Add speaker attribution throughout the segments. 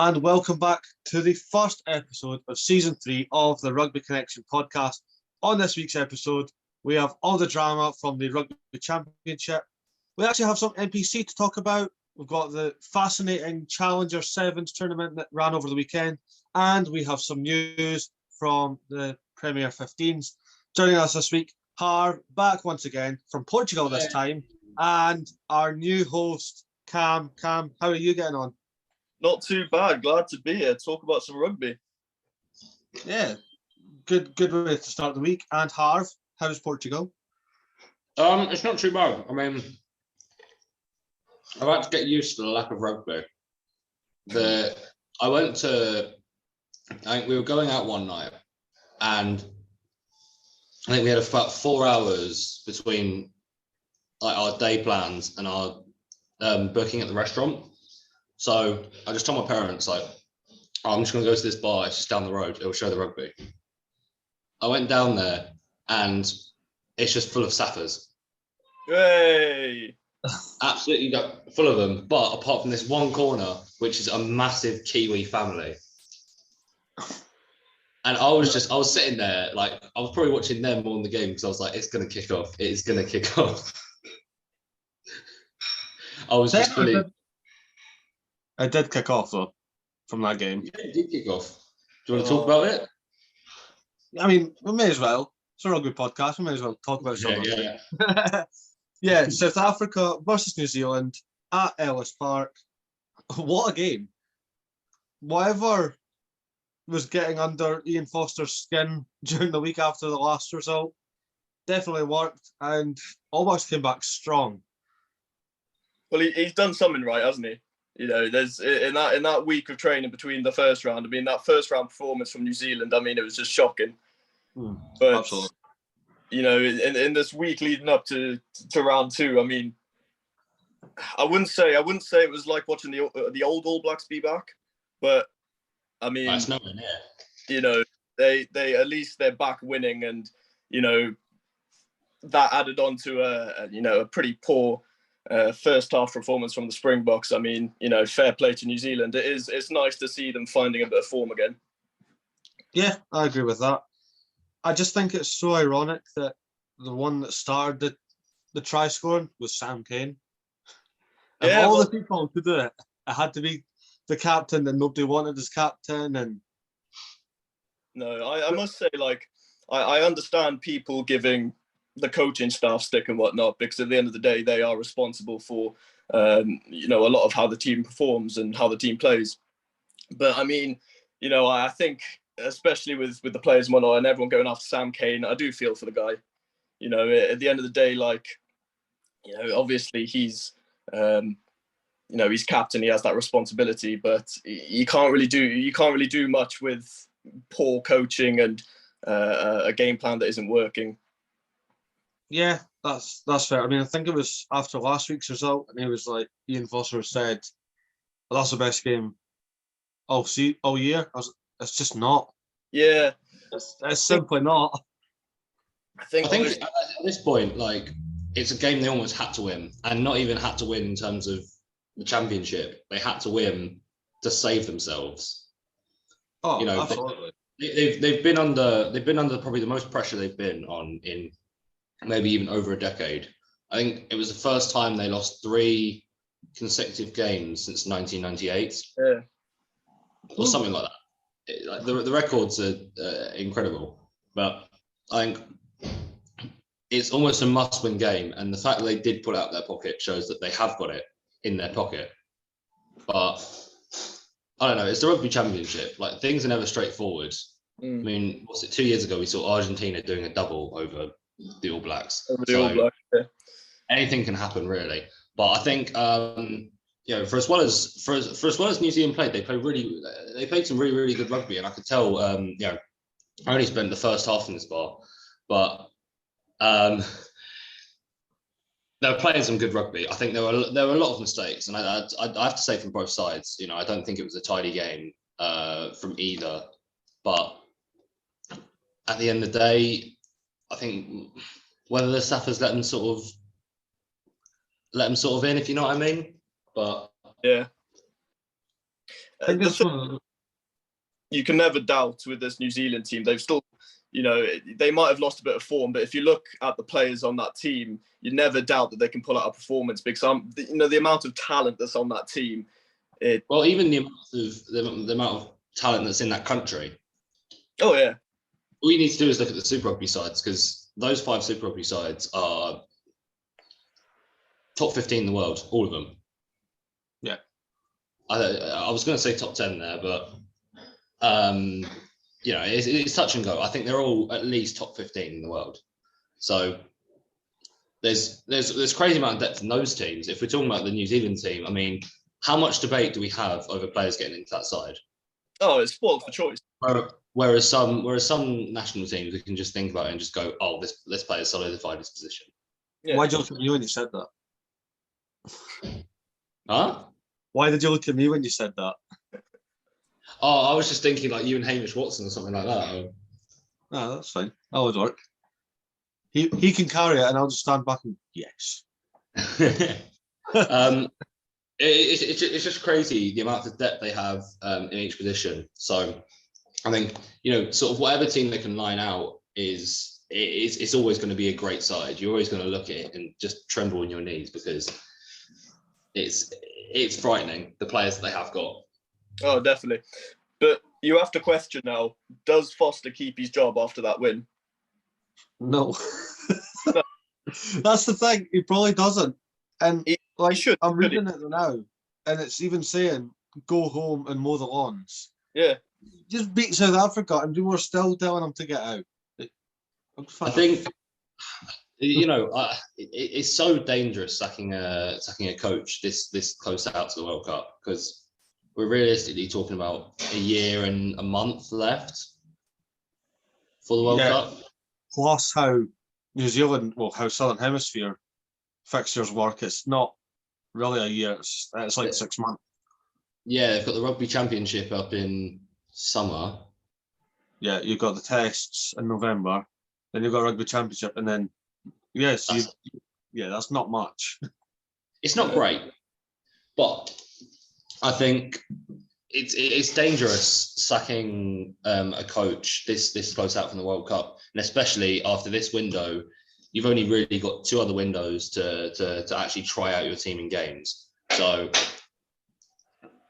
Speaker 1: and welcome back to the first episode of Season 3 of the Rugby Connection podcast. On this week's episode, we have all the drama from the Rugby Championship. We actually have some NPC to talk about. We've got the fascinating Challenger Sevens tournament that ran over the weekend, and we have some news from the Premier 15s. Joining us this week, Harv, back once again from Portugal this time, and our new host, Cam. Cam, how are you getting on?
Speaker 2: Not too bad. Glad to be here. Talk about some rugby.
Speaker 1: Yeah, good way to start the week. And Harv, how's Portugal?
Speaker 3: It's not too bad. I mean, I've had to get used to the lack of rugby. I think we were going out one night, and I think we had about 4 hours between like our day plans and our booking at the restaurant. So I just told my parents, like, I'm just going to go to this bar. It's just down the road. It'll show the rugby. I went down there, and it's just full of Saffers.
Speaker 2: Hey!
Speaker 3: Absolutely full of them. But apart from this one corner, which is a massive Kiwi family. And I was sitting there, like, I was probably watching them more than the game because I was like, it's going to kick off. It is going to kick off. I was just fully...
Speaker 1: It did kick off, though, from that game.
Speaker 3: Yeah, it did kick off. Do you want to talk about it?
Speaker 1: I mean, we may as well. It's a rugby podcast. We may as well talk about something.
Speaker 3: Yeah.
Speaker 1: Yeah, South Africa versus New Zealand at Ellis Park. What a game. Whatever was getting under Ian Foster's skin during the week after the last result definitely worked and almost came back strong.
Speaker 2: Well, he's done something right, hasn't he? You know, there's in that week of training between the first round. I mean, that first round performance from New Zealand. I mean, it was just shocking. But
Speaker 1: Absolutely.
Speaker 2: You know, in this week leading up to round two, I mean, I wouldn't say it was like watching the old All Blacks be back, but I mean,
Speaker 3: That's nowhere near.
Speaker 2: You know, they at least they're back winning, and you know that added on to a pretty poor first half performance from the Springboks. I mean, you know, fair play to New Zealand. It's nice to see them finding a bit of form again.
Speaker 1: Yeah, I agree with that. I just think it's so ironic that the one that started the try scoring was Sam Cane. Of all the people to do it, it had to be the captain that nobody wanted as captain. And
Speaker 2: no, I must say, like, I understand people giving the coaching staff stick and whatnot, because at the end of the day, they are responsible for, a lot of how the team performs and how the team plays. But I mean, you know, I think, especially with the players and whatnot and everyone going after Sam Cane, I do feel for the guy. You know, at the end of the day, like, you know, obviously he's, he's captain, he has that responsibility, but you can't really do much with poor coaching and a game plan that isn't working.
Speaker 1: yeah, that's fair. I mean, I think it was after last week's result, and he was like, Ian Foster said, well, that's the best game all year. It's just not.
Speaker 2: Yeah.
Speaker 1: It's simply not.
Speaker 3: I think at this point, like, it's a game they almost had to win, and not even had to win in terms of the championship. They had to win to save themselves.
Speaker 1: Oh,
Speaker 3: you know,
Speaker 1: absolutely.
Speaker 3: They've been under probably the most pressure they've been on in maybe even over a decade. I think it was the first time they lost 3 consecutive games since 1998.
Speaker 2: Yeah.
Speaker 3: Or something like that. The records are incredible, but I think it's almost a must-win game, and the fact that they did pull it out of their pocket shows that they have got it in their pocket. But I don't know, it's the Rugby Championship. Like, things are never straightforward. I mean, 2 years ago we saw Argentina doing a double over the All Blacks.
Speaker 2: All Blacks, yeah.
Speaker 3: Anything can happen, really. But I think for as well as New Zealand played, they played some really, really good rugby, and I could tell. I only spent the first half in this bar, but they were playing some good rugby. I think there were a lot of mistakes, and I have to say from both sides. You know, I don't think it was a tidy game from either. But at the end of the day, I think whether the Saffers let them sort of in, if you know what I mean. But
Speaker 2: yeah,
Speaker 1: I think
Speaker 2: the
Speaker 1: this
Speaker 2: thing
Speaker 1: one.
Speaker 2: you can never doubt with this New Zealand team, they've still, they might have lost a bit of form, but if you look at the players on that team, you never doubt that they can pull out a performance because the amount of talent that's on that team.
Speaker 3: Well, even the amount of talent that's in that country.
Speaker 2: Oh yeah.
Speaker 3: All you need to do is look at the Super Rugby sides, because those 5 Super Rugby sides are top 15 in the world, all of them.
Speaker 1: Yeah.
Speaker 3: I was going to say top 10 there, but it's touch and go. I think they're all at least top 15 in the world. So there's crazy amount of depth in those teams. If we're talking about the New Zealand team, I mean, how much debate do we have over players getting into that side?
Speaker 2: Oh, it's spoiled for choice.
Speaker 3: Whereas some national teams, we can just think about it and just go, oh, this player solidified his position.
Speaker 2: Yeah.
Speaker 1: Why did you look at me when you said that?
Speaker 3: Huh?
Speaker 1: Why did you look at me when you said that?
Speaker 3: Oh, I was just thinking like you and Hamish Watson or something like that.
Speaker 1: No, that's fine. That would work. He can carry it, and I'll just stand back and yes.
Speaker 3: It's just crazy the amount of depth they have in each position. So I think sort of whatever team they can line out it's always going to be a great side. You're always going to look at it and just tremble on your knees because it's frightening, the players that they have got.
Speaker 2: Oh, definitely. But you have to question now, does Foster keep his job after that win?
Speaker 1: No. That's the thing. He probably doesn't. And
Speaker 2: He should.
Speaker 1: I'm reading it now, and it's even saying, go home and mow the lawns.
Speaker 2: Yeah.
Speaker 1: Just beat South Africa, and we were still telling him to get out.
Speaker 3: I think, it's so dangerous sacking a coach this close out to the World Cup, because we're realistically talking about a year and a month left for the World Cup.
Speaker 1: Plus how New Zealand, how Southern Hemisphere fixtures work, it's not really a year, it's like 6 months.
Speaker 3: Yeah, they've got the Rugby Championship up in summer. Yeah,
Speaker 1: you've got the tests in November, then you've got Rugby Championship, and then that's not much.
Speaker 3: It's not great, but I think it's dangerous sacking a coach this close out from the World Cup, and especially after this window, you've only really got 2 other windows to actually try out your team in games. So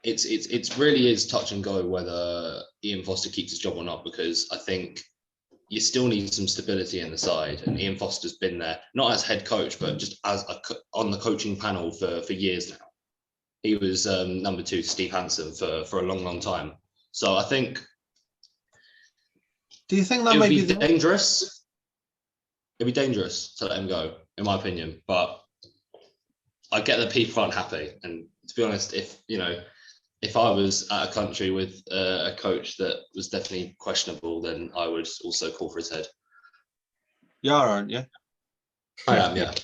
Speaker 3: it's really is touch and go whether Ian Foster keeps his job or not, because I think you still need some stability in the side, and Ian Foster's been there not as head coach but just as on the coaching panel for years now. He was number 2 to Steve Hansen for a long time. So I think.
Speaker 1: Do you think that
Speaker 3: might
Speaker 1: might
Speaker 3: be dangerous? It'd be dangerous to let him go, in my opinion. But I get that people aren't happy, and to be honest, if I was at a country with a coach that was definitely questionable, then I would also call for his head.
Speaker 1: You are, aren't you?
Speaker 3: I am, yeah.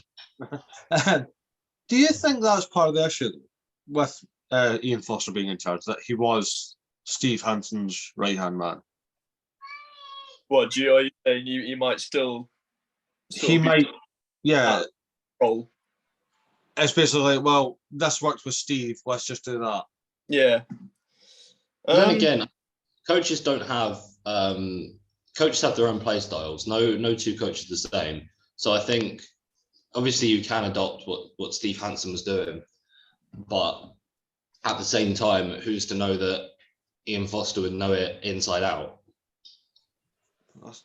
Speaker 1: Do you think that's part of the issue with Ian Foster being in charge, that he was Steve Hansen's right-hand man?
Speaker 2: What, are you saying he might still...
Speaker 1: He might, yeah.
Speaker 2: Role.
Speaker 1: It's basically like, well, this worked with Steve, let's just do that.
Speaker 2: Yeah.
Speaker 3: Then again, coaches don't have... coaches have their own play styles. No 2 coaches are the same. So I think, obviously, you can adopt what Steve Hansen was doing, but at the same time, who's to know that Ian Foster would know it inside out?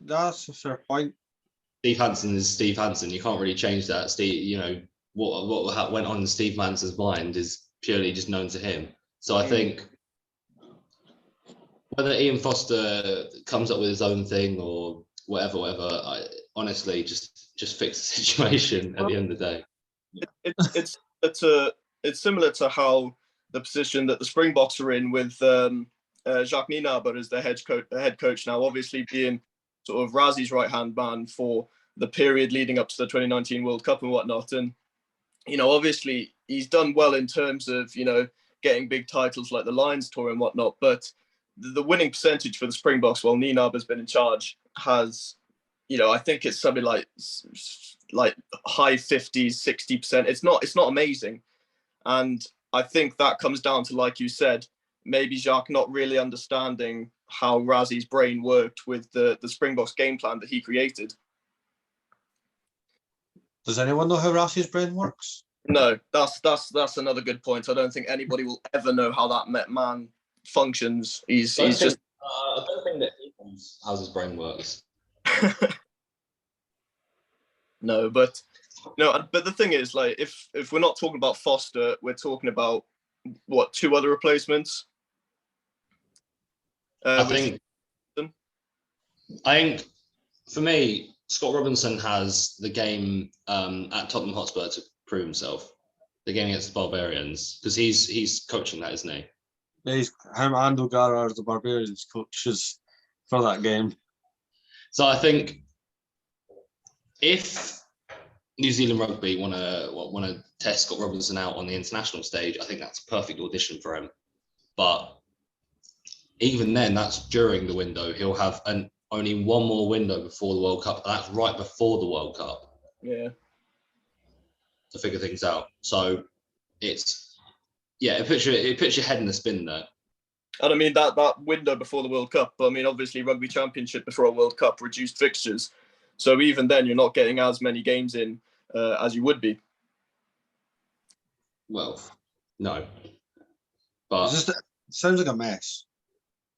Speaker 1: That's a fair point.
Speaker 3: Steve Hansen is Steve Hansen. You can't really change that. Steve, what went on in Steve Hansen's mind is purely just known to him. So I think whether Ian Foster comes up with his own thing or whatever, I honestly just fix the situation at the end of the day.
Speaker 2: It's similar to how the position that the Springboks are in with Jacques Nienaber as the head coach now, obviously being sort of Razi's right-hand man for the period leading up to the 2019 World Cup and whatnot. And, obviously he's done well in terms of, getting big titles like the Lions Tour and whatnot. But the winning percentage for the Springboks while Nienaber's been in charge has, I think it's something like high 50s, 60%. It's not amazing. And I think that comes down to, like you said, maybe Jacques not really understanding how Razzy's brain worked with the Springboks game plan that he created.
Speaker 1: Does anyone know how Rassi's brain works?
Speaker 2: No, that's another good point. I don't think anybody will ever know how that man functions. I don't think
Speaker 3: that he knows how his brain works.
Speaker 2: No, but the thing is, like, if we're not talking about Foster, we're talking about what, 2 other replacements.
Speaker 3: I think for me, Scott Robinson has the game at Tottenham Hotspur to prove himself. The game against the Barbarians, because he's coaching that, isn't he?
Speaker 1: Yeah, him and O'Gara are the Barbarians coaches for that game.
Speaker 3: So I think if New Zealand Rugby want to test Scott Robinson out on the international stage, I think that's a perfect audition for him. But even then, that's during the window. He'll have only one more window before the World Cup. And that's right before the World Cup.
Speaker 2: Yeah.
Speaker 3: To figure things out. So it puts your head in the spin there.
Speaker 2: And I mean that window before the World Cup. But I mean, obviously, Rugby Championship before a World Cup reduced fixtures. So even then, you're not getting as many games in as you would be.
Speaker 3: Well, no. But
Speaker 1: it sounds like a mess.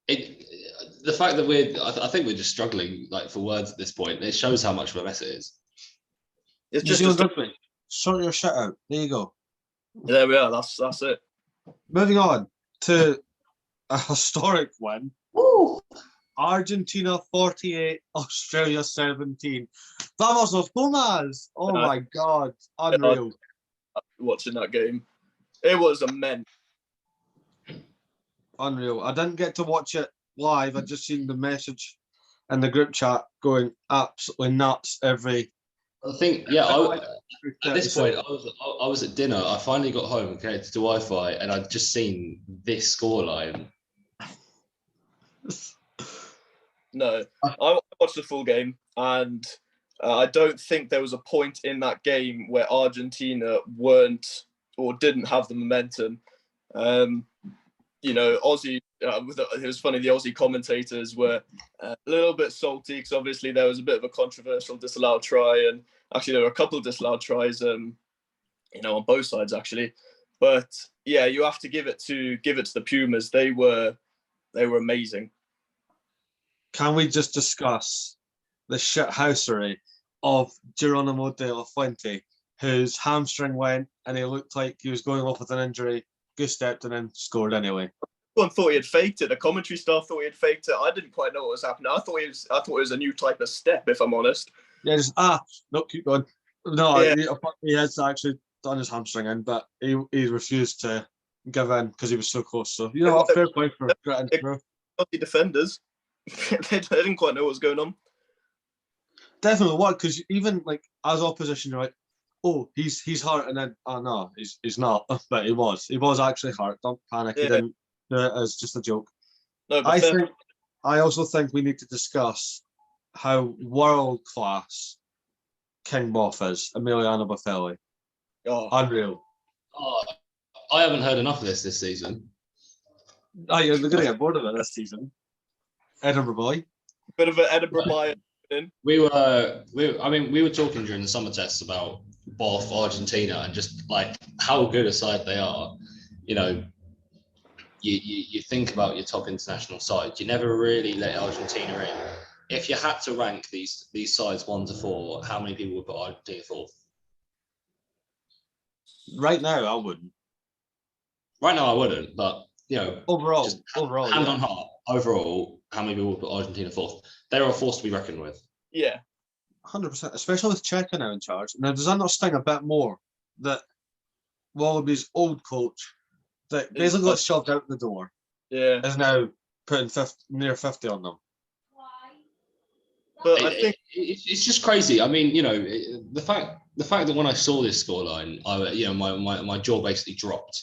Speaker 3: The fact that I think we're just struggling like for words at this point. It shows how much of a mess it is.
Speaker 2: It's
Speaker 1: just rugby. Sort your shit out. There you go.
Speaker 2: There we are. That's it.
Speaker 1: Moving on to a historic win.
Speaker 3: Woo!
Speaker 1: Argentina 48, Australia 17. Vamos los Pumas! Oh my God. Unreal.
Speaker 2: Watching that game. It was immense.
Speaker 1: Unreal. I didn't get to watch it live. I just seen the message in the group chat going absolutely nuts every.
Speaker 3: I think, at this point, I was at dinner. I finally got home and connected to Wi-Fi, and I'd just seen this scoreline.
Speaker 2: No, I watched the full game, and I don't think there was a point in that game where Argentina weren't or didn't have the momentum. Aussie. It was funny. The Aussie commentators were a little bit salty because obviously there was a bit of a controversial disallowed try, and actually there were a couple of disallowed tries, on both sides actually. But yeah, you have to give it to the Pumas. They were amazing.
Speaker 1: Can we just discuss the shithousery of Geronimo de la Fuente, whose hamstring went and he looked like he was going off with an injury, goose stepped and then scored anyway?
Speaker 2: Everyone thought he had faked it. The commentary staff thought he had faked it. I didn't quite know what was happening. I thought it was a new type of step, if I'm honest.
Speaker 1: Yeah, no, keep going. No, yeah. He has actually done his hamstring in, but he refused to give in because he was so close. So, what, fair play for getting through.
Speaker 2: The defenders, they didn't quite know what was going on.
Speaker 1: Definitely what, because even like as opposition, you're like, oh, he's hurt, and then oh no, he's not, but he was actually hurt. Don't panic. Yeah. He didn't do it as just a joke. No, but I also think we need to discuss how world class King Boff is, Emiliano Boffelli.
Speaker 2: Oh,
Speaker 1: unreal.
Speaker 3: Oh, I haven't heard enough of this season.
Speaker 1: Oh, you're going to get bored of it this season. Edinburgh boy.
Speaker 2: Bit of an Edinburgh boy.
Speaker 3: We were talking during the summer tests about Boff, Argentina, and just like how good a side they are. You think about your top international sides. You never really let Argentina in. If you had to rank these sides 1 to 4, how many people would put Argentina 4th?
Speaker 1: Right now, I wouldn't.
Speaker 3: Right now, I wouldn't. But
Speaker 1: overall,
Speaker 3: hand on heart, overall, how many people would put Argentina 4th? They are a force to be reckoned with.
Speaker 2: Yeah,
Speaker 1: 100%. Especially with Checa now in charge. Now, does that not sting a bit more that Wallaby's old coach, that basically got shoved out the door, is now putting near 50 on them?
Speaker 2: But I think
Speaker 3: it's just crazy. I mean, the fact that when I saw this scoreline, my jaw basically dropped.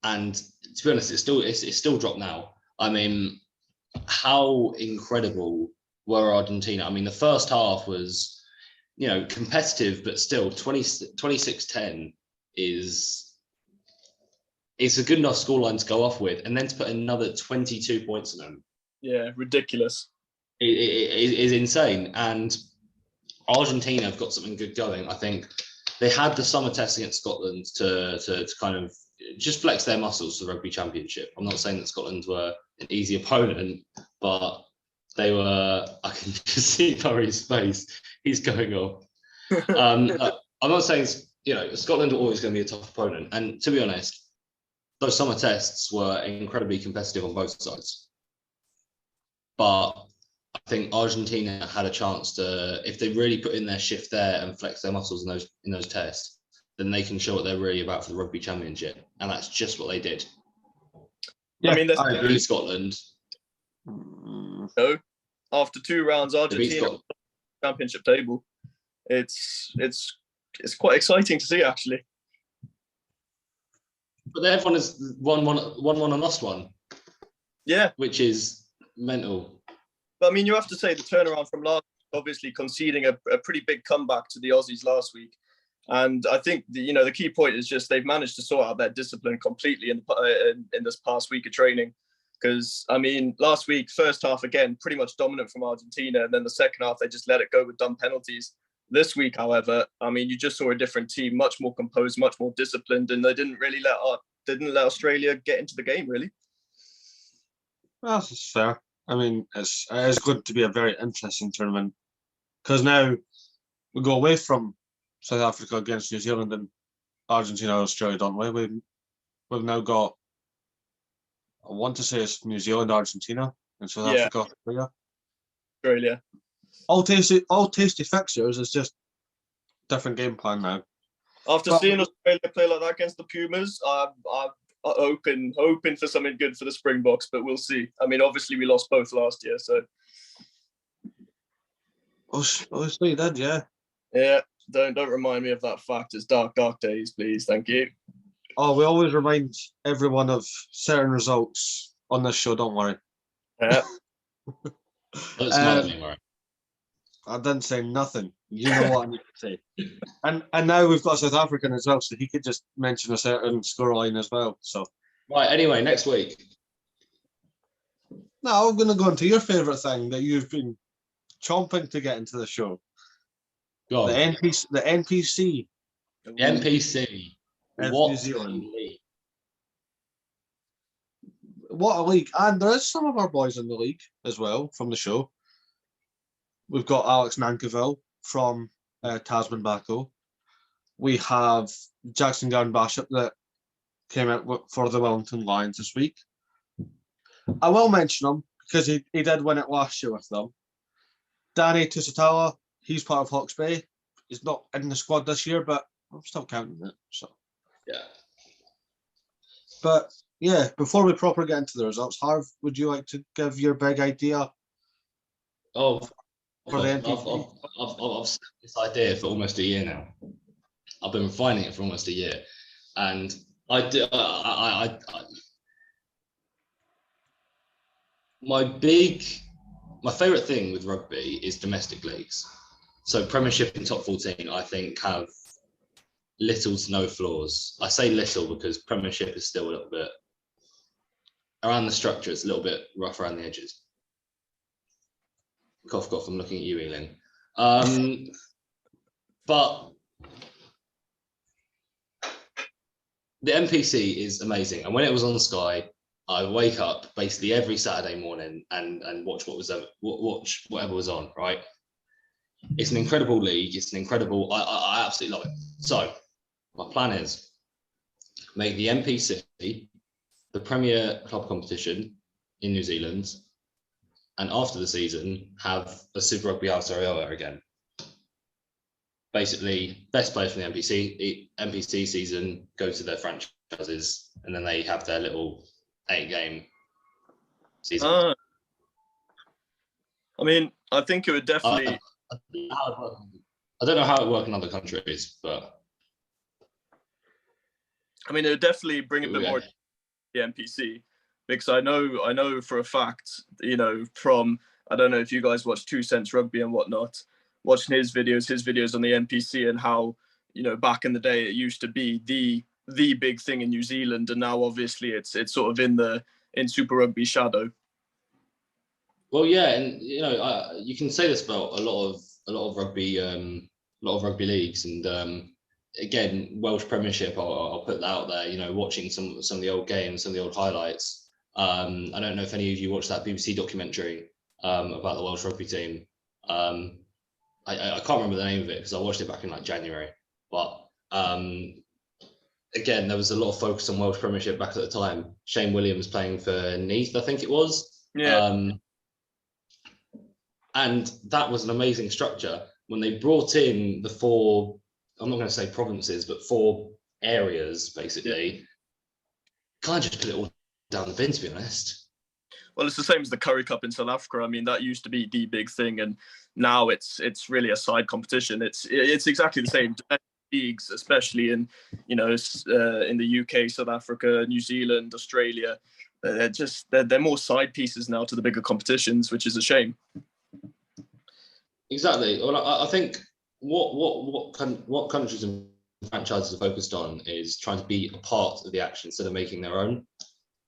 Speaker 3: And to be honest, it's still dropped now. I mean, how incredible were Argentina? I mean, the first half was, competitive, but still 26-10 is it's a good enough scoreline to go off with, and then to put another 22 points on them.
Speaker 2: Yeah, ridiculous.
Speaker 3: It is insane. And Argentina have got something good going. I think they had the summer test against Scotland to kind of just flex their muscles for the Rugby Championship. I'm not saying that Scotland were an easy opponent, but they were. I can just see Murray's face. He's going off. I'm not saying Scotland are always going to be a tough opponent, and to be honest, those summer tests were incredibly competitive on both sides. But I think Argentina had a chance to, if they really put in their shift there and flex their muscles in those tests, then they can show what they're really about for the Rugby Championship, and that's just what they did.
Speaker 1: Yeah,
Speaker 2: I mean,
Speaker 3: I agree. Scotland.
Speaker 2: So after 2 rounds, Argentina championship table. It's quite exciting to see, actually.
Speaker 3: But everyone has won one and lost one.
Speaker 2: Yeah,
Speaker 3: which is mental.
Speaker 2: But I mean, you have to say the turnaround from last week, obviously conceding a pretty big comeback to the Aussies last week. And I think the key point is just they've managed to sort out their discipline completely in this past week of training. Because, I mean, last week, first half, again, pretty much dominant from Argentina. And then the second half, they just let it go with dumb penalties. This week, however, I mean, you just saw a different team, much more composed, much more disciplined. And they didn't really let Australia get into the game, really.
Speaker 1: Well, that's fair. I mean, it's going to be a very interesting tournament because now we go away from South Africa against New Zealand and Argentina, Australia, don't we? We've now got, I want to say it's New Zealand, Argentina, and South Africa,
Speaker 2: Australia.
Speaker 1: All tasty fixtures. It's just different game plan now.
Speaker 2: After seeing Australia play like that against the Pumas, I'm hoping for something good for the Springboks, but we'll see. I mean, obviously we lost both last year, so.
Speaker 1: Obviously you did, yeah.
Speaker 2: Yeah, don't remind me of that fact. It's dark days, please. Thank you.
Speaker 1: Oh, we always remind everyone of certain results on this show, don't worry.
Speaker 2: Yeah.
Speaker 3: Don't smile at me, Murray.
Speaker 1: I didn't say nothing. You know what I need to say. And now we've got South African as well, so he could just mention a certain scoreline as well. So
Speaker 3: right, anyway, next week.
Speaker 1: Now I'm going to go into your favourite thing that you've been chomping to get into the show.
Speaker 3: Go on.
Speaker 1: The NPC.
Speaker 3: The NPC. What
Speaker 1: New Zealand.
Speaker 3: league?
Speaker 1: What a league. And there is some of our boys in the league as well from the show. We've got Alex Nankivell from Tasman Bacco. We have Jackson Garn Bishop that came out for the Wellington Lions this week. I will mention him because he did win it last year with them. Danny Tusitala, he's part of Hawke's Bay. He's not in the squad this year, but I'm still counting it. So
Speaker 3: yeah.
Speaker 1: But yeah, before we properly get into the results, Harv, would you like to give your big idea? For the NPC?
Speaker 3: I've set this idea for almost a year now. I've been refining it for almost a year, and my favourite thing with rugby is domestic leagues. So Premiership and Top 14, I think, have little to no flaws. I say little because Premiership is still a little bit around the structure. It's a little bit rough around the edges. Cough, cough, I'm looking at you, Ealing. But the NPC is amazing. And when it was on Sky, I wake up basically every Saturday morning and watch watch whatever was on, right? It's an incredible league. It's an incredible, I absolutely love it. So my plan is make the NPC the premier club competition in New Zealand, and after the season, have a Super Rugby Aotearoa again. Basically, best players from the NPC season go to their franchises, and then they have their little 8-game season.
Speaker 2: I mean, I think it would definitely.
Speaker 3: I don't know how it works in other countries, but
Speaker 2: I mean, it would definitely bring a bit more to the NPC. Because I know for a fact, from, I don't know if you guys watch 2 Cents Rugby and whatnot, watching his videos on the NPC and how, back in the day it used to be the the big thing in New Zealand, and now obviously it's sort of in Super Rugby's shadow.
Speaker 3: Well, yeah, and you can say this about a lot of rugby, leagues, and again, Welsh Premiership. I'll put that out there. Watching some of the old games, some of the old highlights. I don't know if any of you watched that BBC documentary about the Welsh rugby team. I can't remember the name of it because I watched it back in like January. But again, there was a lot of focus on Welsh Premiership back at the time. Shane Williams playing for Neath, I think it was.
Speaker 2: Yeah.
Speaker 3: And that was an amazing structure. When they brought in the 4, I'm not going to say provinces, but 4 areas, basically, can't just put it all down the bin, to be honest.
Speaker 2: Well, it's the same as the Curry Cup in South Africa. I mean, that used to be the big thing, and now it's really a side competition. It's exactly the same. Leagues, especially in the UK, South Africa, New Zealand, Australia, they're more side pieces now to the bigger competitions, which is a shame.
Speaker 3: Exactly. Well, I think what countries and franchises are focused on is trying to be a part of the action instead of making their own.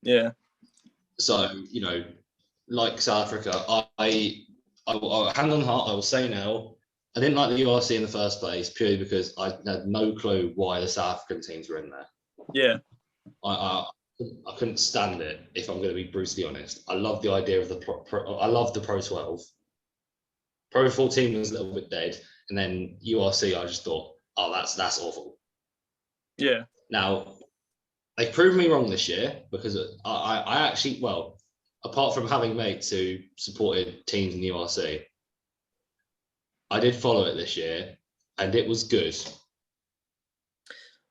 Speaker 2: Yeah.
Speaker 3: So like South Africa, I will, hand on heart, I will say now, I didn't like the URC in the first place purely because I had no clue why the South African teams were in there.
Speaker 2: Yeah.
Speaker 3: I couldn't stand it, if I'm going to be brutally honest. I love the idea of I love the Pro 12. Pro 14 was a little bit dead, and then URC, I just thought, oh, that's awful.
Speaker 2: Yeah.
Speaker 3: Now, they proved me wrong this year because I actually, well, apart from having mates who supported teams in the URC, I did follow it this year, and it was good.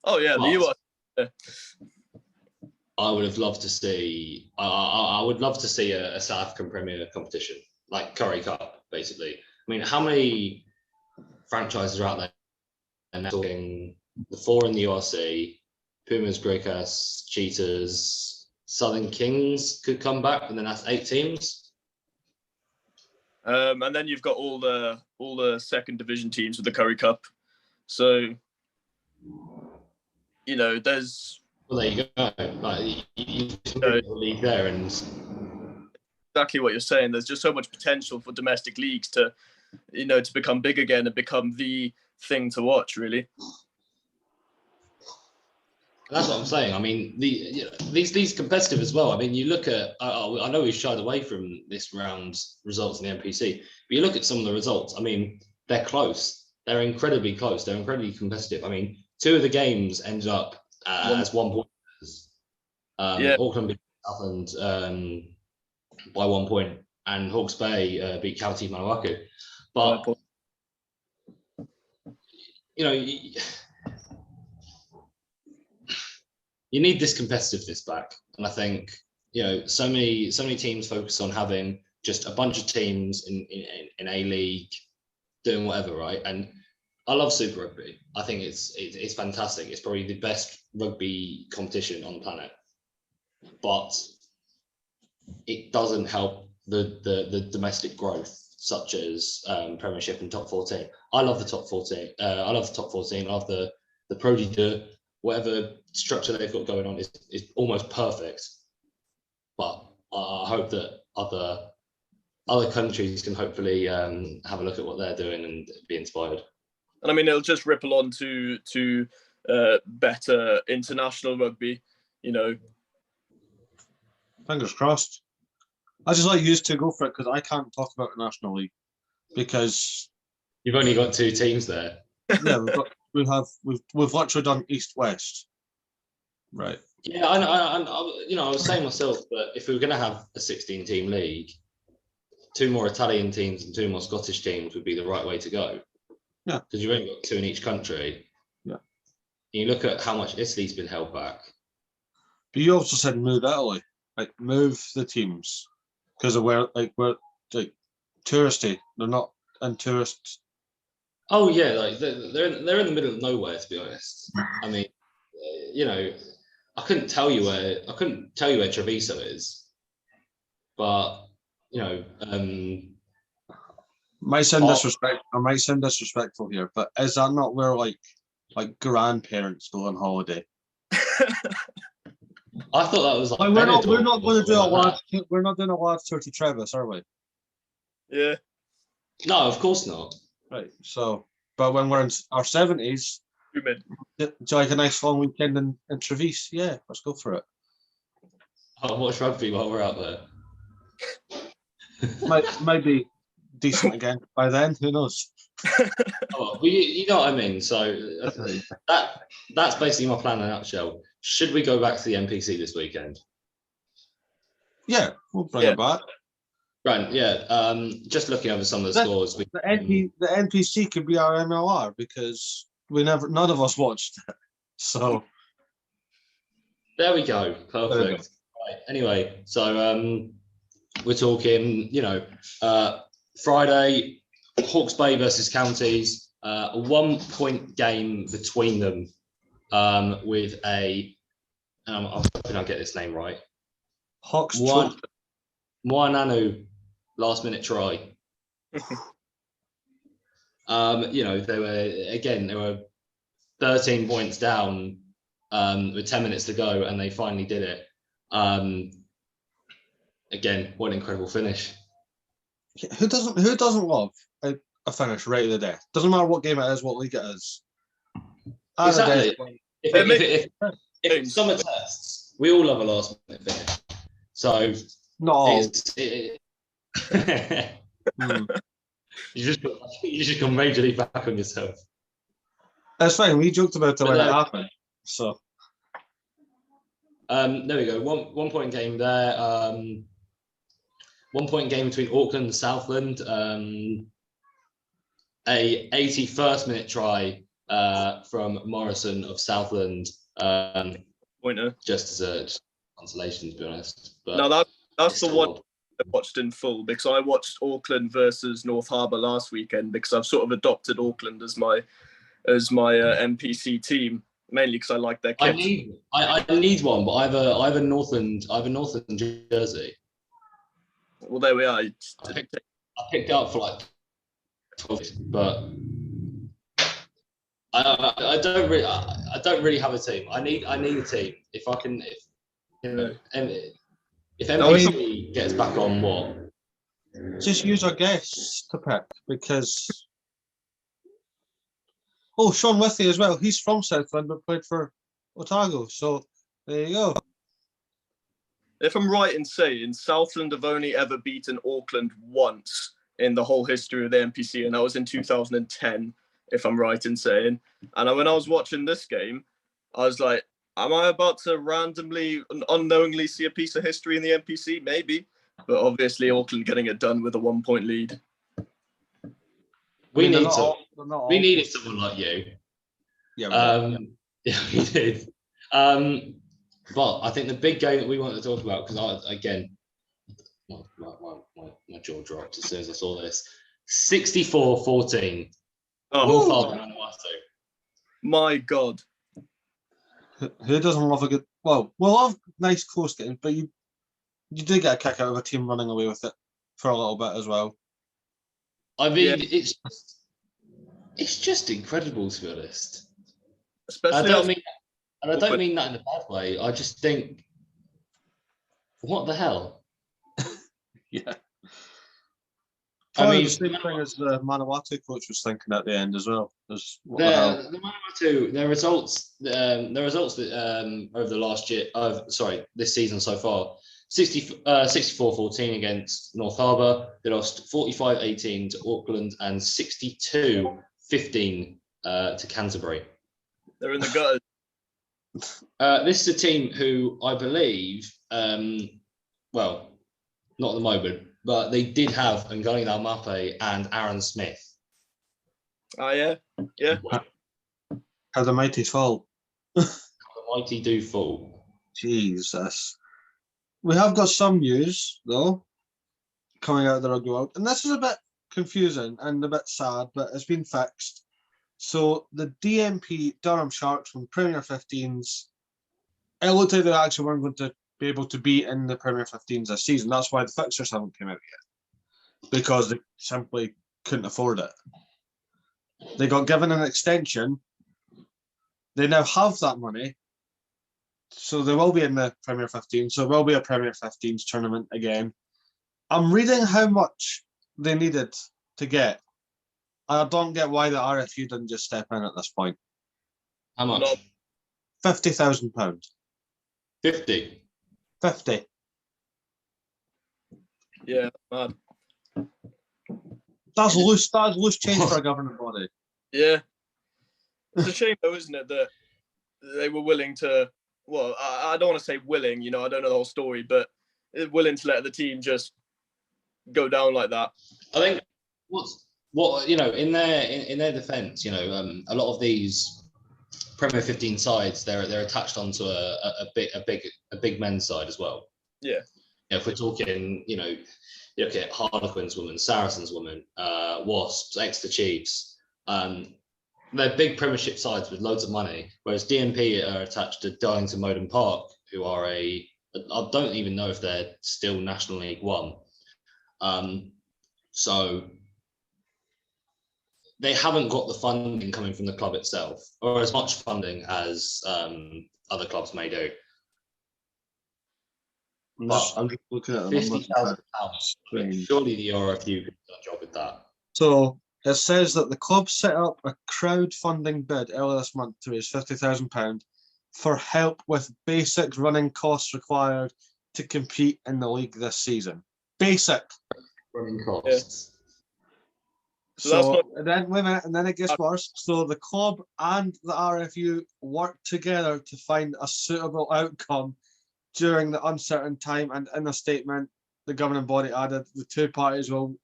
Speaker 2: Oh yeah, the URC.
Speaker 3: I would have loved to see. I would love to see a South African Premier competition, like Curry Cup, basically. I mean, how many franchises are out there? And talking the 4 in the URC, Pumas, Greycats, Cheetahs, Southern Kings could come back, and then that's 8 teams.
Speaker 2: And then you've got all the second division teams with the Curry Cup. So, there's.
Speaker 3: Well, there you go. Like you league there, and
Speaker 2: exactly what you're saying. There's just so much potential for domestic leagues to become big again and become the thing to watch, really.
Speaker 3: That's what I'm saying. I mean, these competitive as well. I mean, you look at. I know we've shied away from this round's results in the NPC, but you look at some of the results. I mean, they're close. They're incredibly close. They're incredibly competitive. I mean, 2 of the games ended up as 1 point. Auckland beat Southland by 1 point, and Hawke's Bay beat County Manawaku. But you need this competitiveness back, and I think so many teams focus on having just a bunch of teams in a league doing whatever, right? And I love Super Rugby. I think it's fantastic. It's probably the best rugby competition on the planet, but it doesn't help the domestic growth, such as Premiership and Top 14. I love the Top 14. I love the Top 14. I love the Pro D2. Whatever structure they've got going on is almost perfect. But I hope that other countries can hopefully have a look at what they're doing and be inspired.
Speaker 2: And I mean, it'll just ripple on to better international rugby,
Speaker 1: Fingers crossed. I just like you to go for it because I can't talk about the National League because
Speaker 3: you've only got 2 teams there.
Speaker 1: Yeah, we've literally done East-West, right?
Speaker 3: Yeah, I was saying myself that if we were going to have a 16-team league, 2 more Italian teams and 2 more Scottish teams would be the right way to go.
Speaker 1: Yeah,
Speaker 3: because you've only got 2 in each country.
Speaker 1: Yeah,
Speaker 3: and you look at how much Italy's been held back.
Speaker 1: But you also said move Italy, like move the teams because we're touristy. They're not in tourists.
Speaker 3: Oh yeah, like they're in the middle of nowhere, to be honest. I mean, I couldn't tell you where Treviso is, but
Speaker 1: might sound disrespectful here, but is that not where like grandparents go on holiday?
Speaker 3: I thought that was like
Speaker 1: We're not going to do a
Speaker 3: like
Speaker 1: large. We're not doing a large tour to Travis, are we?
Speaker 2: Yeah.
Speaker 3: No, of course not.
Speaker 1: Right. So, but when we're in our 70s,
Speaker 2: Humid.
Speaker 1: do you like a nice long weekend in Treviso? Yeah, let's go for it.
Speaker 3: I'll watch rugby while we're out there.
Speaker 1: Might be decent again by then. Who knows?
Speaker 3: Oh, well, you know what I mean. So that's basically my plan in a nutshell. Should we go back to the NPC this weekend?
Speaker 1: Yeah, we'll bring it back.
Speaker 3: Right. Yeah. Just looking over some of the scores.
Speaker 1: The NPC could be our MLR because none of us watched it. So
Speaker 3: there we go. Perfect. Right. Anyway, so we're talking, Friday, Hawke's Bay versus Counties, a 1 point game between them, with I'm hoping I'll get this name right.
Speaker 1: Hawks
Speaker 3: Moananu last minute try. They were 13 points down with 10 minutes to go, and they finally did it. Again, what an incredible finish.
Speaker 1: Who doesn't love a finish right at the death? Doesn't matter what game it is, what league it is.
Speaker 3: Exactly. If summer tests, we all love a last minute finish. So
Speaker 1: not all.
Speaker 3: You just got majorly back on yourself.
Speaker 1: That's fine. We joked about it when it happened. So
Speaker 3: there we go. One point game there. 1 point game between Auckland and Southland. A 81st minute try from Morrison of Southland.
Speaker 2: Pointer.
Speaker 3: Just as a consolation, to be honest. But
Speaker 2: no, that's the one I watched in full, because I watched Auckland versus North Harbour last weekend, because I've sort of adopted Auckland as my NPC team, mainly because I like their kit.
Speaker 3: I need one, but I have a Northland jersey.
Speaker 2: Well, there we are.
Speaker 3: I picked it up for like 12, but I don't really have a team. I need a team. If NPC gets back on, what?
Speaker 1: Just use our guests to pick, because Sean Withy as well. He's from Southland but played for Otago. So there you go.
Speaker 2: If I'm right in saying, Southland have only ever beaten Auckland once in the whole history of the NPC, and that was in 2010, if I'm right in saying. And when I was watching this game, I was like, am I about to randomly, unknowingly see a piece of history in the NPC? Maybe. But obviously, Auckland getting it done with a 1 point lead.
Speaker 3: We needed someone like you.
Speaker 1: Yeah,
Speaker 3: yeah, we did. But I think the big game that we want to talk about, because my jaw dropped as soon as I saw this. 64-14. North Harbour and Vanuatu.
Speaker 2: My God.
Speaker 1: Who doesn't love a good? Well, we'll have nice close games, but you do get a kick out of a team running away with it for a little bit as well.
Speaker 3: I mean, it's just incredible, to be honest.
Speaker 2: Especially
Speaker 3: I don't mean that in a bad way. I just think, what the hell?
Speaker 1: Yeah.
Speaker 3: Probably
Speaker 1: the same thing as the Manawatu coach was thinking at the end as well.
Speaker 3: The Manawatu, their results that over the last year, this season so far, 64-14 against North Harbour. They lost 45-18 to Auckland and 62-15 to Canterbury.
Speaker 2: They're in the gutters.
Speaker 3: This is a team who I believe, not at the moment, but they did have Ngani Mape and Aaron Smith.
Speaker 2: Oh, yeah. Yeah.
Speaker 1: How the mighty fall.
Speaker 3: The mighty do fall.
Speaker 1: Jesus. We have got some news, though, coming out of the rugby world. And this is a bit confusing and a bit sad, but it's been fixed. So the DMP Durham Sharks from Premier 15s, it looked like they actually weren't going to be able to be in the Premier 15s this season. That's why the fixtures haven't come out yet, because they simply couldn't afford it. They got given an extension. They now have that money, So they will be in the Premier 15. So there will be a Premier 15s tournament again. I'm reading how much they needed to get. I don't get why the RFU didn't just step in at this point.
Speaker 3: How much?
Speaker 2: Not-
Speaker 1: £50,000.
Speaker 3: 50.
Speaker 1: 50.
Speaker 2: Yeah, mad.
Speaker 1: That's loose. That's loose change for a governing body.
Speaker 2: Yeah. It's a shame though, isn't it, that they were willing to, well, I don't want to say willing, you know, I don't know the whole story, but willing to let the team just go down like that.
Speaker 3: I think what you know, in their defence, you know, a lot of these Premier 15 sides, they're attached onto a big men's side as well.
Speaker 2: Yeah.
Speaker 3: You know, if we're talking, you know, you look at Harlequins women, Saracens women, Wasps, Exeter Chiefs. They're big Premiership sides with loads of money, whereas DNP are attached to Darlington Modern Park, who are I don't even know if they're still National League One. So they haven't got the funding coming from the club itself, or as much funding as other clubs may do.
Speaker 1: I'm just looking at the numbers.
Speaker 3: £50,000. Surely the RFU could do a job with that.
Speaker 1: So it says that the club set up a crowdfunding bid earlier this month to raise £50,000 for help with basic running costs required to compete in the league this season. Basic
Speaker 3: running costs.
Speaker 2: So that's not-
Speaker 1: and then wait a minute, and then it gets worse. So the club and the RFU worked together to find a suitable outcome during the uncertain time, and in a statement, the governing body added the two parties will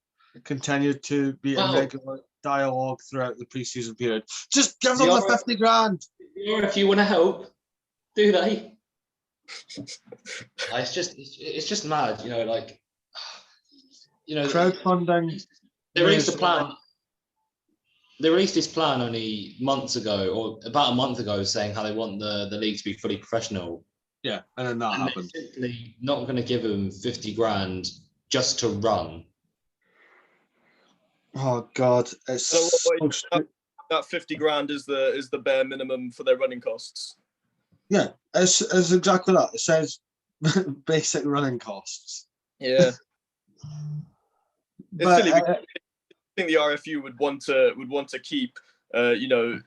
Speaker 1: continue to be in regular dialogue throughout the pre-season period. Just give them the 50 grand.
Speaker 3: If you want to help, do they? It's just mad, you know, like, you know,
Speaker 1: crowdfunding.
Speaker 3: They released a plan. They released this plan only months ago, or about a month ago, saying how they want the league to be fully professional.
Speaker 1: Yeah, and then that happened.
Speaker 3: They're simply not going to give them 50 grand just to run.
Speaker 1: Oh God, it's
Speaker 2: so that 50 grand is the bare minimum for their running costs.
Speaker 1: Yeah, it's exactly that. It says basic running costs.
Speaker 2: Yeah. It's
Speaker 1: But,
Speaker 2: silly. I think the RFU would want to keep, you know,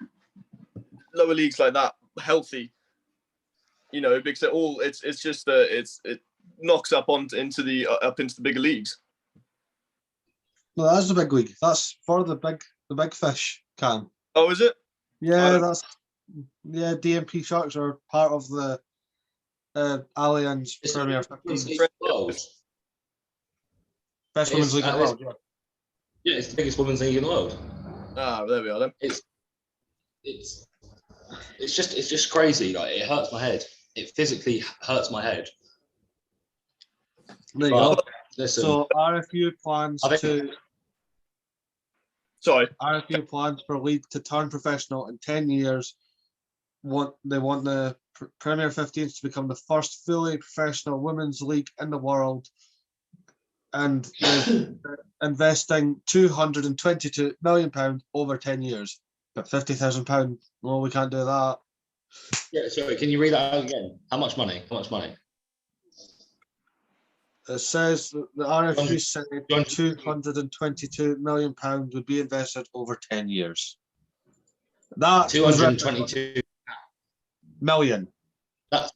Speaker 2: lower leagues like that healthy. You know, because it knocks up into the bigger leagues.
Speaker 1: No, that's the big league. That's for the big fish can.
Speaker 2: Oh, is it?
Speaker 1: Yeah, DNP Sharks are part of the Allianz Premier 15. Best women's league in the world.
Speaker 3: Yeah, it's the biggest women's league in the world.
Speaker 2: Ah, there we are then.
Speaker 3: It's just crazy. Like, it hurts my head. It physically hurts my head.
Speaker 1: There you go.
Speaker 3: Listen,
Speaker 1: so RFU plans RFU plans for league to turn professional in 10 years. They want the Premier 15s to become the first fully professional women's league in the world, and investing £222 million over 10 years. But £50,000, well, we can't do that.
Speaker 3: Yeah, sorry, can you read that out again? How much money?
Speaker 1: It says that the RFU said £222 million would be invested over 10 years. That's
Speaker 3: 222
Speaker 1: million.
Speaker 3: That's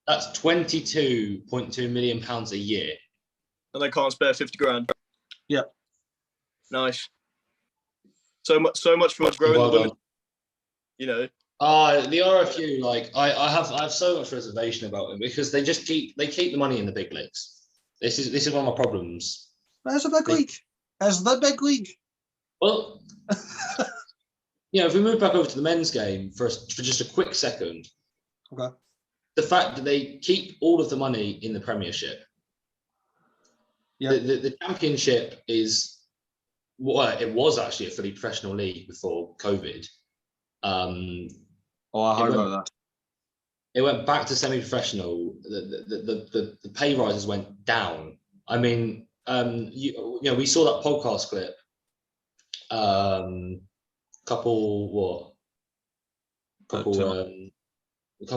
Speaker 3: 22.2 million pounds a year.
Speaker 2: And they can't spare 50 grand.
Speaker 1: Yep.
Speaker 2: Nice. So much for growing the women. You know.
Speaker 3: The RFU, like, I have so much reservation about them because they keep the money in the big leagues. This is one of my problems.
Speaker 1: It's a big league. It's the big league.
Speaker 3: Well, you know, if we move back over to the men's game for just a quick second.
Speaker 1: Okay.
Speaker 3: The fact that they keep all of the money in the Premiership. Yeah. The Championship is, well, it was actually a fully professional league before COVID.
Speaker 1: I heard about that.
Speaker 3: It went back to semi-professional. The pay rises went down. I mean, you know, we saw that podcast clip a couple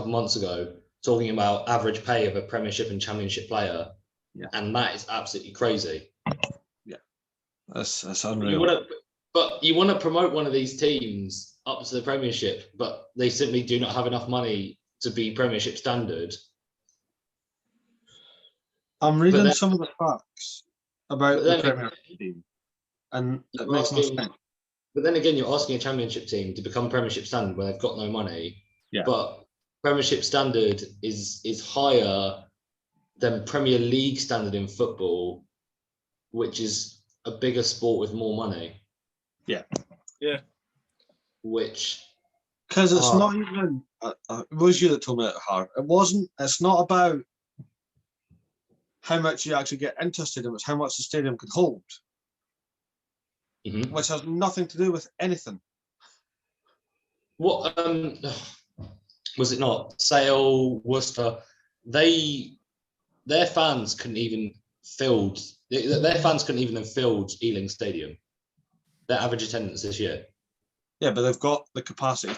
Speaker 3: months ago, talking about average pay of a Premiership and Championship player, and that is absolutely crazy.
Speaker 1: Yeah, that's unreal.
Speaker 3: But you want to promote one of these teams up to the Premiership, but they simply do not have enough money to be Premiership standard.
Speaker 1: I'm reading some of the facts about the Premiership team, and it makes no sense.
Speaker 3: But then again, you're asking a Championship team to become Premiership standard where they've got no money.
Speaker 1: Yeah.
Speaker 3: But Premiership standard is higher than Premier League standard in football, which is a bigger sport with more money.
Speaker 1: Yeah.
Speaker 2: Yeah.
Speaker 3: Which...
Speaker 1: Because it's not even... it was you that told me that, Harv. It's not about how much you actually get into a stadium, it's how much the stadium can hold.
Speaker 3: Mm-hmm.
Speaker 1: Which has nothing to do with anything.
Speaker 3: What was it not? Sale, Worcester, their fans couldn't even filled. Their fans couldn't even have filled Ealing Stadium. Their average attendance this year.
Speaker 1: Yeah, but they've got the capacity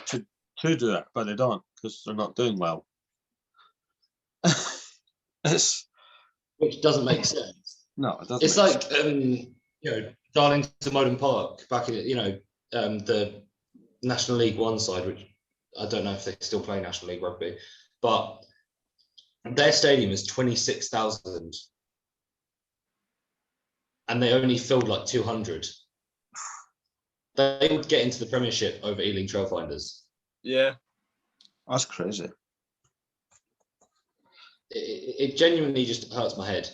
Speaker 1: to do it, but they don't because they're not doing well.
Speaker 3: Which doesn't make sense.
Speaker 1: No, it doesn't.
Speaker 3: It's like Darlington Moden Park back in the National League One side, which I don't know if they still play National League rugby, but their stadium is 26,000 and they only filled like 200. They would get into the Premiership over Ealing Trailfinders.
Speaker 2: Yeah.
Speaker 1: That's crazy.
Speaker 3: It genuinely just hurts my head.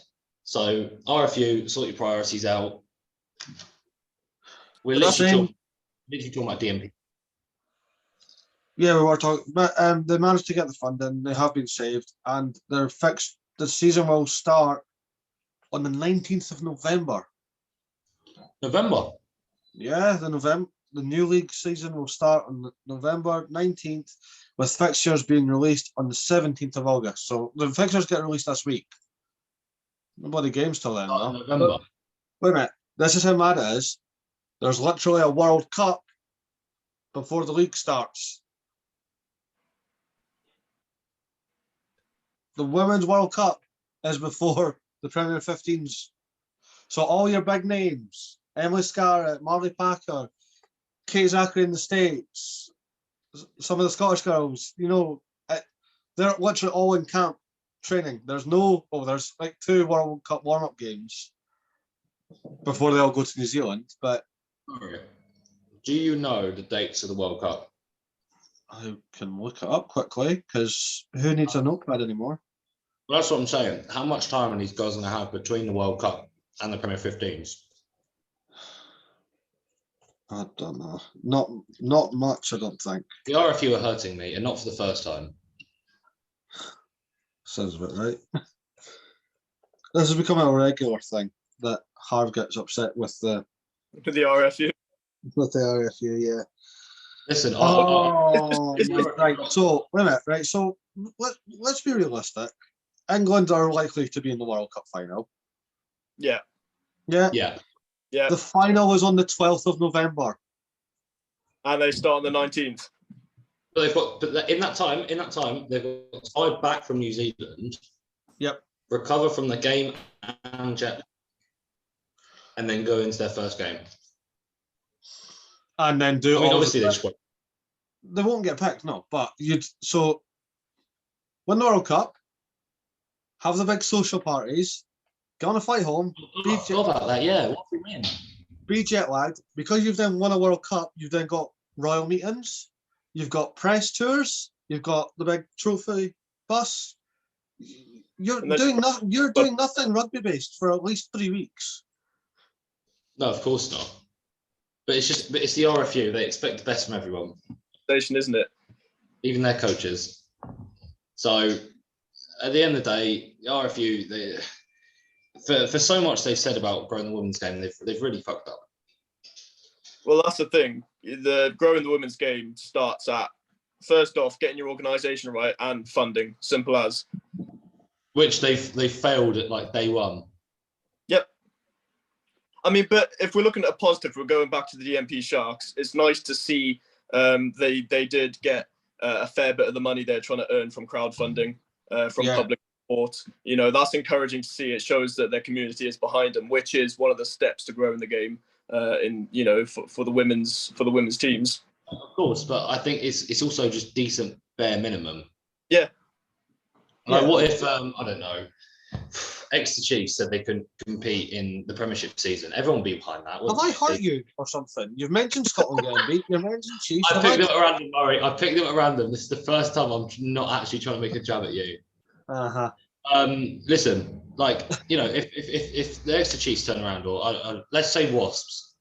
Speaker 3: So RFU, sort your priorities out. We're literally talking about DMP.
Speaker 1: Yeah, we were talking, but they managed to get the funding. They have been saved, and they're fixed. The season will start on the 19th of November.
Speaker 3: November?
Speaker 1: Yeah, the new league season will start on November 19th, with fixtures being released on the 17th of August. So the fixtures get released this week. Nobody games till then. No?
Speaker 3: November.
Speaker 1: Wait a minute. This is how mad it is. There's literally a World Cup before the league starts. The Women's World Cup is before the Premier 15s. So all your big names, Emily Scarlett, Marley Packer, Kate Zachary in the States, some of the Scottish girls, they're literally all in camp training. There's like 2 World Cup warm-up games before they all go to New Zealand. But
Speaker 3: do you know the dates of the World Cup?
Speaker 1: I can look it up quickly because who needs a notepad anymore?
Speaker 3: Well, that's what I'm saying. How much time are these guys going to have between the World Cup and the Premier 15s?
Speaker 1: I don't know. Not much, I don't think.
Speaker 3: The RFU are hurting me, and not for the first time.
Speaker 1: Sounds about right. This is becoming a regular thing that Harv gets upset with the
Speaker 2: RFU.
Speaker 1: With the RFU, yeah.
Speaker 3: Listen,
Speaker 1: right. So wait a minute, right? So let's be realistic. England are likely to be in the World Cup final.
Speaker 2: Yeah.
Speaker 1: Yeah.
Speaker 3: Yeah.
Speaker 2: Yeah.
Speaker 1: The final is on the 12th of November.
Speaker 2: And they start on the 19th.
Speaker 3: But in that time, they've got tied back from New Zealand.
Speaker 1: Yep.
Speaker 3: Recover from the game and jet, and then go into their first game.
Speaker 1: And then do.
Speaker 3: Obviously
Speaker 1: they won't get picked, no. But so win the World Cup, have the big social parties, get on a flight home.
Speaker 3: About that, yeah. What do you mean?
Speaker 1: Be jet lagged because you've then won a World Cup. You've then got royal meetings. You've got press tours. You've got the big trophy bus. You're doing nothing rugby based for at least 3 weeks.
Speaker 3: No, of course not. But it's the RFU. They expect the best from everyone.
Speaker 2: Station, isn't it?
Speaker 3: Even their coaches. So at the end of the day, the RFU, for so much they've said about growing the women's game, they've really fucked up.
Speaker 2: Well, that's the thing. The growing the women's game starts at, first off, getting your organisation right and funding. Simple as.
Speaker 3: Which they failed at like day one.
Speaker 2: Yep. I mean, but if we're looking at a positive, we're going back to the DMP Sharks. It's nice to see they did get a fair bit of the money they're trying to earn from crowdfunding. from public support. You know, that's encouraging to see. It shows that their community is behind them, which is one of the steps to grow in the game. For the women's teams.
Speaker 3: Of course, but I think it's also just decent bare minimum.
Speaker 2: Yeah.
Speaker 3: Like, what if I don't know, Exeter Chiefs said they couldn't compete in the Premiership season? Everyone would be behind that.
Speaker 1: Have I hurt you or something? You've mentioned Scotland getting beat. You've mentioned Chiefs.
Speaker 3: I picked them at random, Murray. I picked them at random. This is the first time I'm not actually trying to make a jab at you. Listen, like, you know, if the Exeter Chiefs turn around, or let's say Wasps,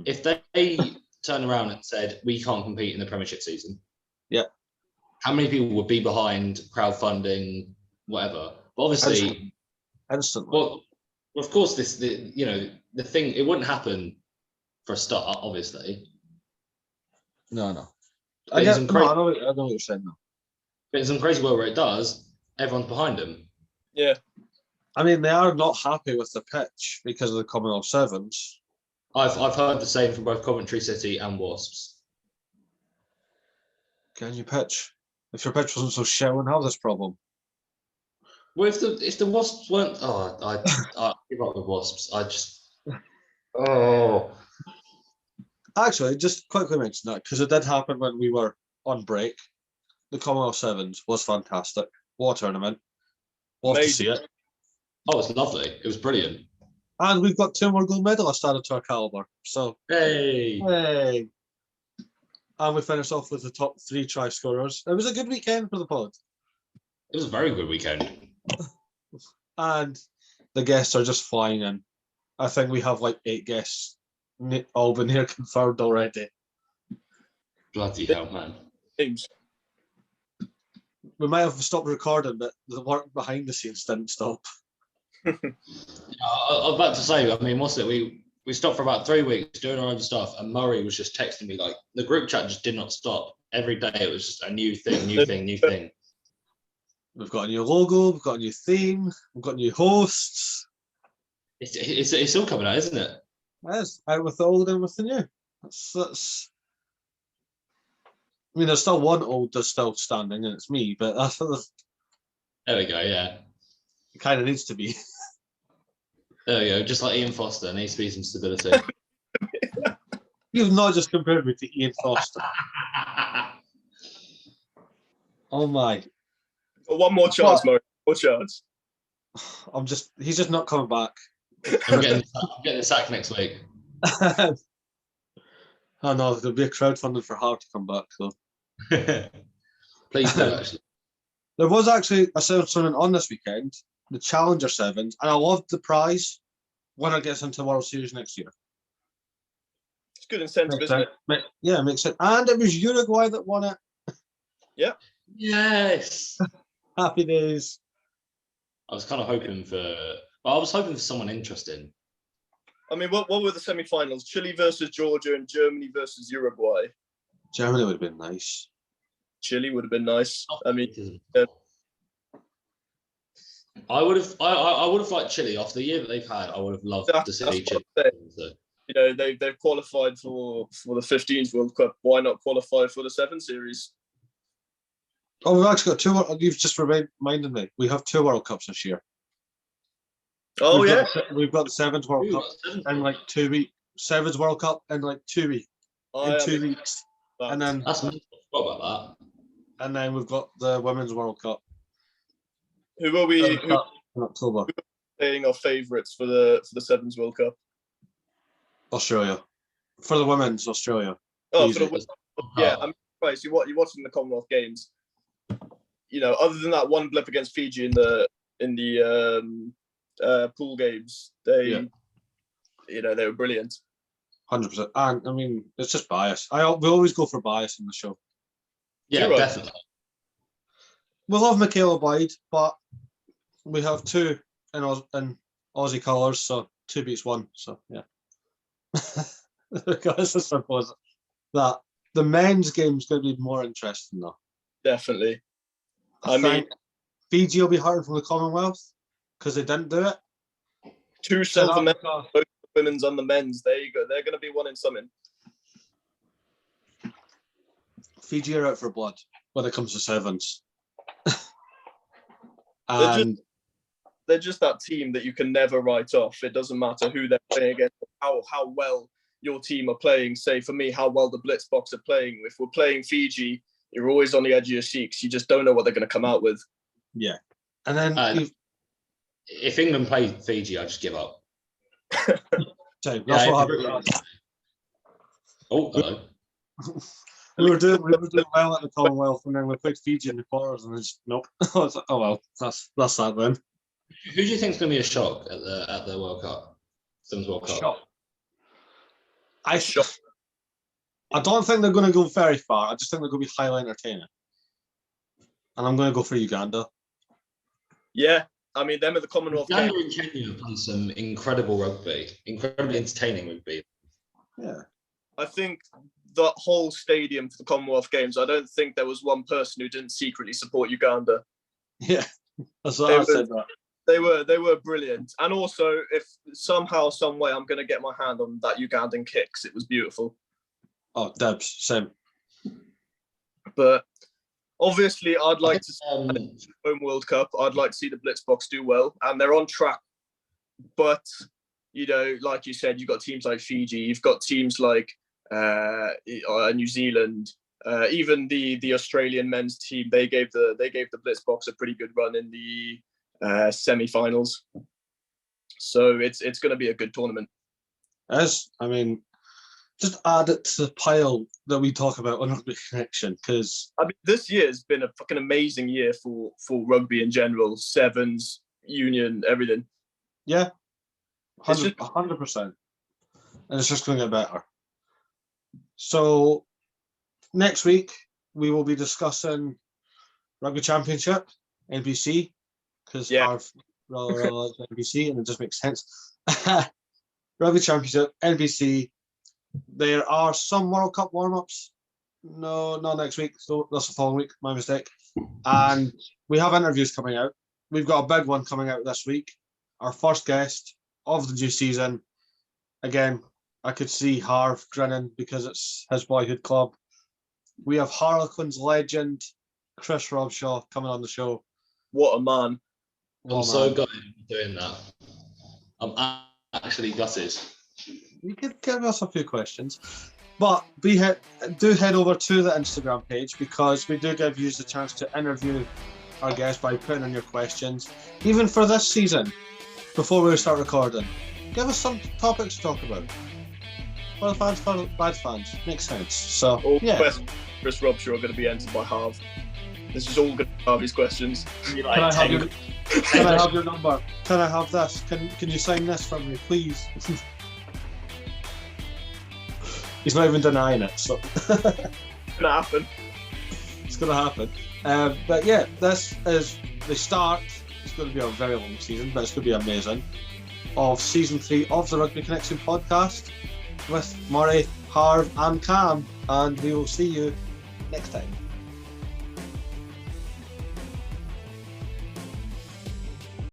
Speaker 3: if they turn around and said we can't compete in the Premiership season, how many people would be behind crowdfunding, whatever? But obviously,
Speaker 1: instantly.
Speaker 3: Well, of course, the thing, it wouldn't happen for a start, obviously.
Speaker 1: No.
Speaker 3: I
Speaker 1: know what you're saying now.
Speaker 3: But in some crazy world where it does, everyone's behind them.
Speaker 2: Yeah.
Speaker 1: I mean, they are not happy with the pitch because of the Commonwealth Sevens.
Speaker 3: I've heard the same from both Coventry City and Wasps.
Speaker 1: Can you pitch? If your pitch wasn't so shit, I wouldn't have this problem.
Speaker 3: Well, if the Wasps weren't, I give up with Wasps.
Speaker 1: Actually, just quickly mention that because it did happen when we were on break. The Commonwealth Sevens was fantastic. What a tournament! Love to see it.
Speaker 3: Oh, it's lovely. It was brilliant.
Speaker 1: And we've got 2 more gold medalists added to our caliber. So hey! And we finished off with the top 3 try scorers. It was a good weekend for the pod.
Speaker 3: It was a very good weekend.
Speaker 1: And the guests are just flying in. I think we have like 8 guests all been here confirmed already.
Speaker 3: Bloody hell, man.
Speaker 2: Teams.
Speaker 1: We might have stopped recording, but the work behind the scenes didn't stop.
Speaker 3: I was about to say, I mean, what's it? We stopped for about 3 weeks doing our own stuff, and Murray was just texting me, like, the group chat just did not stop. Every day it was just a new thing, new thing.
Speaker 1: We've got a new logo, we've got a new theme, we've got new hosts.
Speaker 3: It's all coming out, isn't it?
Speaker 1: It is. Out with the old and with the new. That's I mean, there's still one old that's still standing, and it's me, but that's
Speaker 3: there we go, yeah.
Speaker 1: It kind of needs to be.
Speaker 3: There we go, just like Ian Foster, needs to be some stability.
Speaker 1: You've not just compared me to Ian Foster. Oh my.
Speaker 2: One more chance, Murray. More chance.
Speaker 1: He's just not coming back.
Speaker 3: I'm getting the sack next week.
Speaker 1: Oh no, there'll be a crowdfunding for Harvey to come back, so.
Speaker 3: Please do, actually.
Speaker 1: There was actually a sevens tournament on this weekend, the Challenger Sevens, and I loved the prize. Winner gets into the World Series next year.
Speaker 2: It's good incentive, isn't it?
Speaker 1: Yeah, it makes sense. And it was Uruguay that won it.
Speaker 2: Yeah.
Speaker 3: Yes.
Speaker 1: Happy days.
Speaker 3: I was kind of hoping for someone interesting.
Speaker 2: I mean, what were the semi-finals? Chile versus Georgia and Germany versus Uruguay.
Speaker 1: Germany would have been nice.
Speaker 2: Chile would have been nice. I mean,
Speaker 3: I would have liked Chile after the year that they've had. I would have loved to see Chile.
Speaker 2: You know, they've qualified for the 15th World Cup. Why not qualify for the 7 Series?
Speaker 1: Oh, we've actually got 2. You've just reminded me. We have 2 World Cups this year.
Speaker 2: Oh,
Speaker 1: we've got the 7th World Cup in like 2 weeks. 7th World Cup in like 2 weeks. In 2 weeks. And then
Speaker 3: that's I forgot about that.
Speaker 1: And then we've got the Women's World Cup.
Speaker 2: Who are we?
Speaker 1: In October.
Speaker 2: Playing our favourites for the Sevens World Cup?
Speaker 1: Australia. For the women's, Australia.
Speaker 2: Oh,
Speaker 1: easy.
Speaker 2: Yeah. I mean, right. So you're watching the Commonwealth Games. You know, other than that one blip against Fiji in the pool games, they were brilliant.
Speaker 1: 100%. And I mean, it's just bias. We always go for bias in the show.
Speaker 3: Yeah,
Speaker 2: right.
Speaker 3: Definitely.
Speaker 1: We love Michaela Boyd, but we have 2 in Aussie colours, so 2 beats 1. So yeah, it's as simple as that. The men's game's going to be more interesting though.
Speaker 2: Definitely.
Speaker 1: I mean, Fiji will be hurting from the Commonwealth because they didn't do it.
Speaker 2: 2 silver medals, both the women's and the men's. There you go. They're going to be wanting something.
Speaker 1: Fiji are out for blood when it comes to sevens. And
Speaker 2: they're just that team that you can never write off. It doesn't matter who they're playing against, how well your team are playing. Say for me, how well the Blitzboks are playing. If we're playing Fiji, you're always on the edge of your seats. You just don't know what they're going to come out with.
Speaker 1: Yeah. And then
Speaker 3: if England play Fiji, I just give up.
Speaker 1: So that's what happened.
Speaker 3: Oh, hello.
Speaker 1: we were doing well at the Commonwealth, and then we played Fiji in the quarters, and just nope. I was like, oh well, that's that then.
Speaker 3: Who do you think is going to be a shock at the World Cup? Women's World Cup.
Speaker 1: Shock. I don't think they're going to go very far. I just think they're going to be highly entertaining, and I'm going to go for Uganda.
Speaker 2: Yeah, I mean, them at the Commonwealth
Speaker 3: Uganda and Kenya play some incredible rugby, incredibly entertaining rugby.
Speaker 1: Yeah,
Speaker 2: I think the whole stadium for the Commonwealth Games, I don't think there was one person who didn't secretly support Uganda.
Speaker 1: Yeah, that's what I said. That
Speaker 2: they were brilliant, and also if somehow, some way, I'm going to get my hand on that Ugandan kicks. It was beautiful.
Speaker 1: Oh, Debs, same.
Speaker 2: But obviously, I'd like to see home World Cup. I'd like to see the Blitzboks do well, and they're on track. But you know, like you said, you've got teams like Fiji, you've got teams like New Zealand, even the Australian men's team. They gave the Blitzboks a pretty good run in the semi-finals. So it's going to be a good tournament.
Speaker 1: As I mean, just add it to the pile that we talk about on Rugby Connection, because
Speaker 2: I mean, this year has been a fucking amazing year for rugby in general. Sevens, union, everything.
Speaker 1: Yeah, 100%, and it's just going to get better. So next week we will be discussing Rugby Championship, NPC, because Harv really likes NPC, and it just makes sense. Rugby Championship, NPC. There are some World Cup warm-ups. No, not next week. So that's the following week. My mistake. And we have interviews coming out. We've got a big one coming out this week. Our first guest of the new season. Again, I could see Harv grinning because it's his boyhood club. We have Harlequins legend Chris Robshaw coming on the show.
Speaker 2: What a man.
Speaker 3: I'm so gutted doing that. I'm actually gutted.
Speaker 1: You could give us a few questions, but do head over to the Instagram page, because we do give you the chance to interview our guests by putting in your questions, even for this season, before we start recording. Give us some topics to talk about. For the fans, for the bad fans. Makes sense. So,
Speaker 2: all
Speaker 1: yeah.
Speaker 2: questions Chris Robshaw are going to be answered by Harv. This is all going to be Harvey's questions.
Speaker 1: Can I have your number? Can I have this? Can you sign this for me, please? He's not even denying it, so
Speaker 2: It's gonna happen.
Speaker 1: It's gonna happen. But yeah, this is the start. It's going to be a very long season, but it's going to be amazing. Of season 3 of the Rugby Connection podcast with Murray, Harv, and Cam, and we will see you next time.